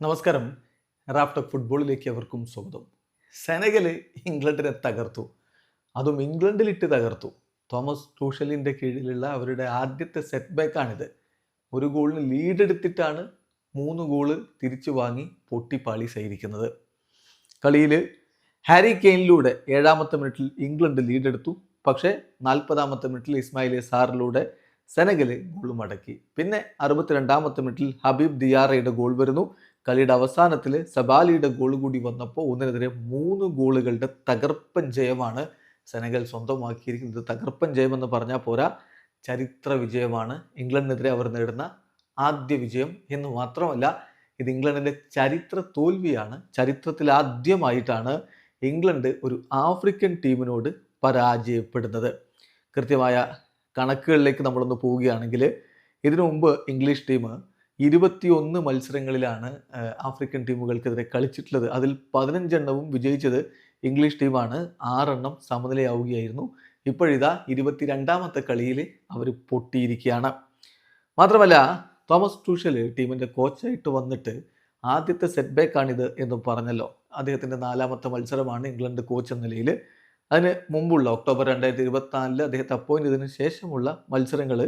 നമസ്കാരം. റാഫ്റ്റോക്ക് ഫുട്ബോളിലേക്ക് അവർക്കും സ്വാഗതം. സെനഗല് ഇംഗ്ലണ്ടിനെ തകർത്തു. അതും ഇംഗ്ലണ്ടിലിട്ട് തകർത്തു. തോമസ് ടൂഷലിൻ്റെ കീഴിലുള്ള അവരുടെ ആദ്യത്തെ സെറ്റ് ബാക്കാണിത്. ഒരു ഗോളിന് ലീഡ് എടുത്തിട്ടാണ് 3 ഗോള് തിരിച്ചു വാങ്ങി പൊട്ടിപ്പാളി സൈരിക്കുന്നത്. കളിയിൽ ഹാരി കെയ്നിലൂടെ 7ാമത്തെ മിനിറ്റിൽ ഇംഗ്ലണ്ട് ലീഡ് എടുത്തു. പക്ഷേ 40ാമത്തെ മിനിറ്റിൽ ഇസ്മായിൽ സാറിലൂടെ സെനഗല് ഗോൾ മടക്കി. പിന്നെ 62ാമത്തെ മിനിറ്റിൽ ഹബീബ് ദിയാറയുടെ ഗോൾ വരുന്നു. കളിയുടെ അവസാനത്തിൽ സബാലിയുടെ ഗോൾ കൂടി വന്നപ്പോൾ 1-നെതിരെ 3 ഗോളുകളുടെ തകർപ്പൻ ജയമാണ് സെനഗൽ സ്വന്തമാക്കിയിരിക്കുന്നത്. തകർപ്പൻ ജയമെന്ന് പറഞ്ഞാൽ പോരാ, ചരിത്ര വിജയമാണ്. ഇംഗ്ലണ്ടിനെതിരെ അവർ നേടുന്ന ആദ്യ വിജയം എന്ന് മാത്രമല്ല, ഇത് ഇംഗ്ലണ്ടിൻ്റെ ചരിത്ര തോൽവിയാണ്. ചരിത്രത്തിൽ ആദ്യമായിട്ടാണ് ഇംഗ്ലണ്ട് ഒരു ആഫ്രിക്കൻ ടീമിനോട് പരാജയപ്പെടുന്നത്. കൃത്യമായ കണക്കുകളിലേക്ക് നമ്മളൊന്ന് പോവുകയാണെങ്കിൽ, ഇതിനു മുമ്പ് ഇംഗ്ലീഷ് ടീം 21 മത്സരങ്ങളിലാണ് ആഫ്രിക്കൻ ടീമുകൾക്കെതിരെ കളിച്ചിട്ടുള്ളത്. അതിൽ 15 എണ്ണവും വിജയിച്ചത് ഇംഗ്ലീഷ് ടീമാണ്. 6 എണ്ണം സമനിലയാവുകയായിരുന്നു. ഇപ്പോഴിതാ 22ാമത്തെ കളിയിൽ അവർ പൊട്ടിയിരിക്കുകയാണ്. മാത്രമല്ല, തോമസ് ടൂഷൽ ടീമിൻ്റെ കോച്ചായിട്ട് വന്നിട്ട് ആദ്യത്തെ സെറ്റ് ബാക്കാണിത് എന്ന് പറഞ്ഞല്ലോ. അദ്ദേഹത്തിൻ്റെ 4ാമത്തെ മത്സരമാണ് ഇംഗ്ലണ്ട് കോച്ച് എന്ന നിലയിൽ. അതിന് മുമ്പുള്ള ഒക്ടോബർ 2024 അദ്ദേഹത്തെ അപ്പോയിൻ്റ് ചെയ്തതിന് ശേഷമുള്ള മത്സരങ്ങൾ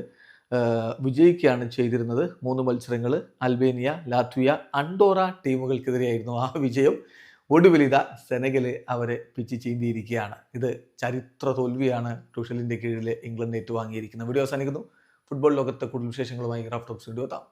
വിജയിക്കുകയാണ് ചെയ്തിരുന്നത്. 3 മത്സരങ്ങൾ അൽബേനിയ, ലാത്വിയ, അണ്ടോറ ടീമുകൾക്കെതിരെയായിരുന്നു ആ വിജയം. ഒടുവിലിത സെനഗല് അവരെ പിച്ച് ചീന്തിയിരിക്കുകയാണ്. ഇത് ചരിത്ര തോൽവിയാണ് ടൂഷലിൻ്റെ കീഴിൽ ഇംഗ്ലണ്ട് ഏറ്റുവാങ്ങിയിരിക്കുന്നത്. വീഡിയോ അവസാനിക്കുന്നു. ഫുട്ബോൾ ലോകത്തെ കൂടുതൽ വിശേഷങ്ങളുമായി റാഫ്റ്റോക്സ് വീഡിയോ എത്താം.